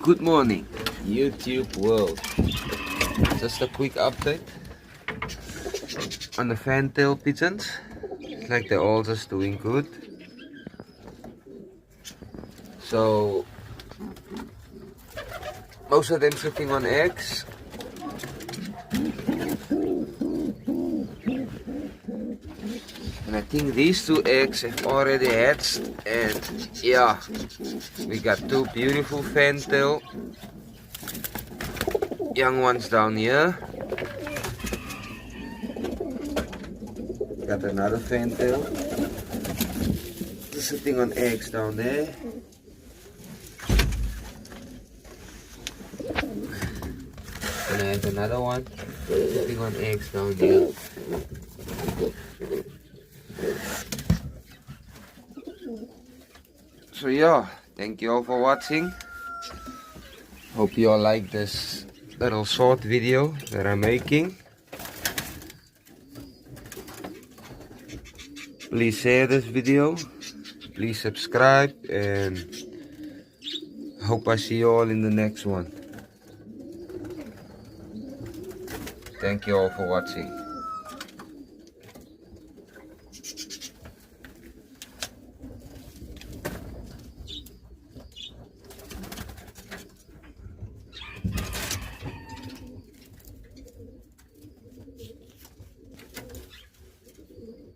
Good morning, YouTube world. Just a quick update on the fantail pigeons. It's like they're all just doing good. So most of them sitting on eggs. And I think these two eggs have already hatched, and yeah, we got two beautiful fantail young ones down here. Got another fantail sitting on eggs down there. And I have another one sitting on eggs down here. So yeah, thank you all for watching. Hope you all like this little short video that I'm making. Please share this video, please subscribe, and hope I see you all in the next one. Thank you all for watching.